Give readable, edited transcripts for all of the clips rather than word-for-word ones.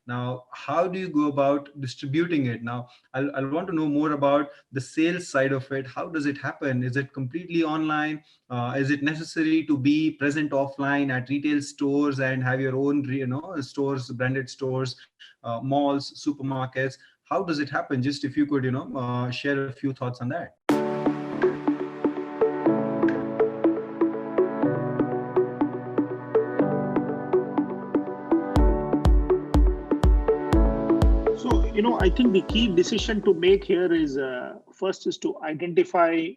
Now, how do you go about distributing it? Now, I'll want to know more about the sales side of it. How does it happen? Is it completely online? Is it necessary to be present offline at retail stores and have your own, stores, branded stores, malls, supermarkets? How does it happen? Just if you could, share a few thoughts on that. So, I think the key decision to make here is first is to identify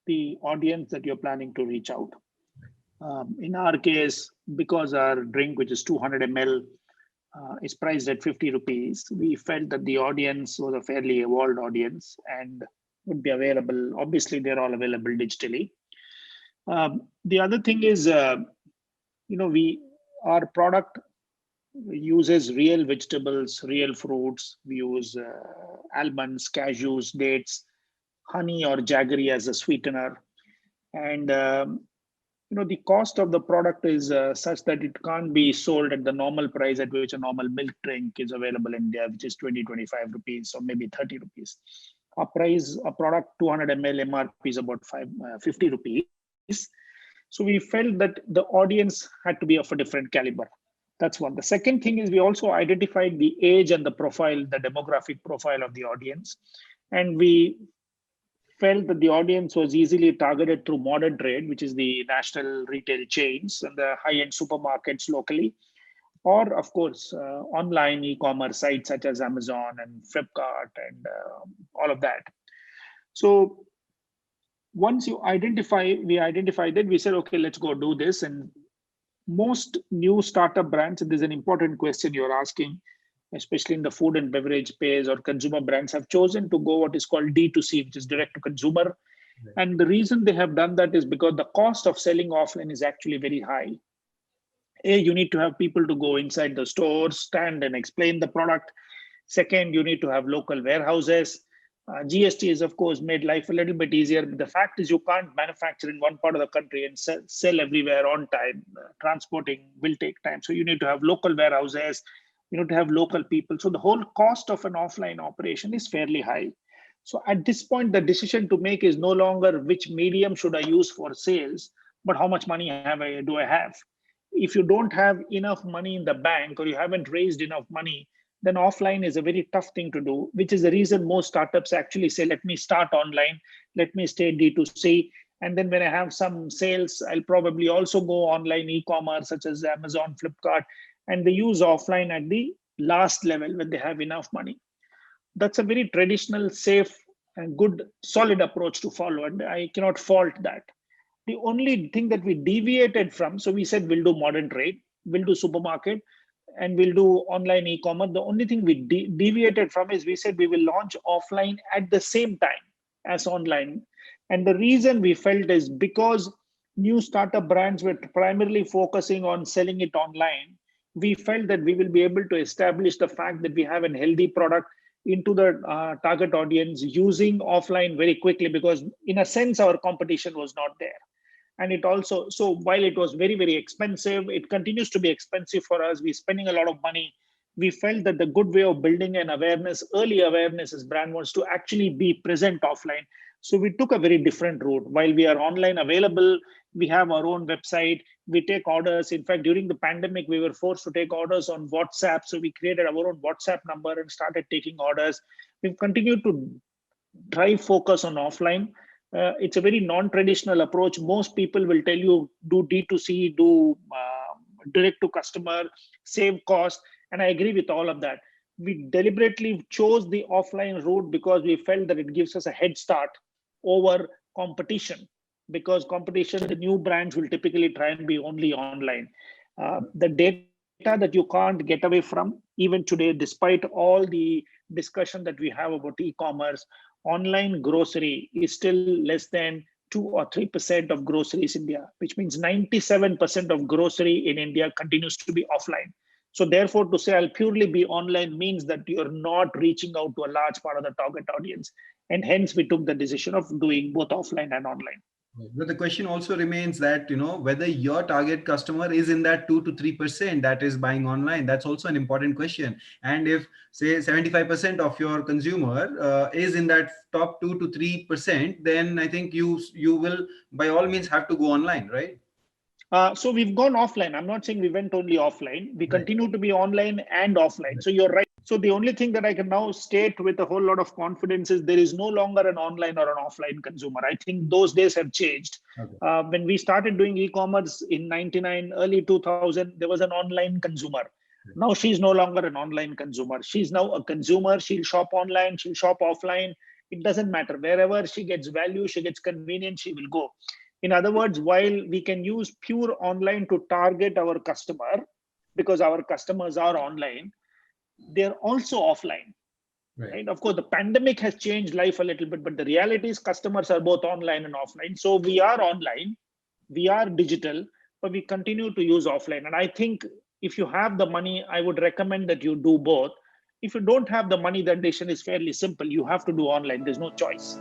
the audience that you're planning to reach out. In our case, because our drink, which is 200 ml, is priced at 50 rupees, we felt that the audience was a fairly evolved audience and would be available. Obviously, they're all available digitally. The other thing is, our product uses real vegetables, real fruits. We use almonds, cashews, dates, honey or jaggery as a sweetener. And the cost of the product is such that it can't be sold at the normal price at which a normal milk drink is available in India, which is 20-25 rupees or maybe 30 rupees. Our product 200 ml MRP is about 50 rupees. So we felt that the audience had to be of a different caliber. That's one. The second thing is we also identified the age and the profile, the demographic profile of the audience. And we felt that the audience was easily targeted through modern trade, which is the national retail chains and the high-end supermarkets locally, or of course, online e-commerce sites such as Amazon and Flipkart and all of that. So once we identified that, we said, okay, let's go do this. And most new startup brands, and this is an important question you're asking, especially in the food and beverage space or consumer brands, have chosen to go what is called D2C, which is direct to consumer. Right. And the reason they have done that is because the cost of selling offline is actually very high. You need to have people to go inside the store, stand and explain the product. Second, you need to have local warehouses. GST has, of course, made life a little bit easier. But the fact is you can't manufacture in one part of the country and sell everywhere on time. Transporting will take time. So you need to have local warehouses. You need to have local people. So the whole cost of an offline operation is fairly high. So at this point, the decision to make is no longer which medium should I use for sales, but how much money do I have? If you don't have enough money in the bank or you haven't raised enough money, then offline is a very tough thing to do, which is the reason most startups actually say, let me start online, let me stay D2C. And then when I have some sales, I'll probably also go online e-commerce such as Amazon, Flipkart, and they use offline at the last level when they have enough money. That's a very traditional, safe, and good, solid approach to follow, and I cannot fault that. The only thing that we deviated from, so we said we'll do modern trade, we'll do supermarket, and we'll do online e-commerce. The only thing we deviated from is we said we will launch offline at the same time as online. And the reason we felt is because new startup brands were primarily focusing on selling it online, we felt that we will be able to establish the fact that we have a healthy product into the target audience using offline very quickly, because in a sense, our competition was not there. And it also, so while it was very, very expensive, it continues to be expensive for us. We're spending a lot of money. We felt that the good way of building an awareness, early awareness as brand was to actually be present offline. So we took a very different route. While we are online available, we have our own website, we take orders. In fact, during the pandemic, we were forced to take orders on WhatsApp. So we created our own WhatsApp number and started taking orders. We've continued to drive focus on offline. It's a very non-traditional approach. Most people will tell you do D2C, do direct to customer, save cost. And I agree with all of that. We deliberately chose the offline route because we felt that it gives us a head start over competition. Because competition, the new brands will typically try and be only online. The data that you can't get away from, even today, despite all the discussion that we have about e-commerce, online grocery is still less than 2 or 3% of groceries in India, which means 97% of grocery in India continues to be offline. So therefore, to say I'll purely be online means that you're not reaching out to a large part of the target audience. And hence we took the decision of doing both offline and online. But the question also remains that, whether your target customer is in that 2 to 3% that is buying online. That's also an important question. And if, say, 75% of your consumer is in that top 2 to 3%, then I think you will by all means have to go online, right? So we've gone offline. I'm not saying we went only offline. We Right. continue to be online and offline. So you're right. So the only thing that I can now state with a whole lot of confidence is there is no longer an online or an offline consumer. I think those days have changed. Okay. When we started doing e-commerce in 99, early 2000, there was an online consumer. Now she's no longer an online consumer. She's now a consumer. She'll shop online. She'll shop offline. It doesn't matter. Wherever she gets value, she gets convenience, she will go. In other words, while we can use pure online to target our customer because our customers are online, they're also offline, Right. right? Of course, the pandemic has changed life a little bit, but the reality is customers are both online and offline. So we are online, we are digital, but we continue to use offline. And I think if you have the money, I would recommend that you do both. If you don't have the money, the decision is fairly simple. You have to do online. There's no choice.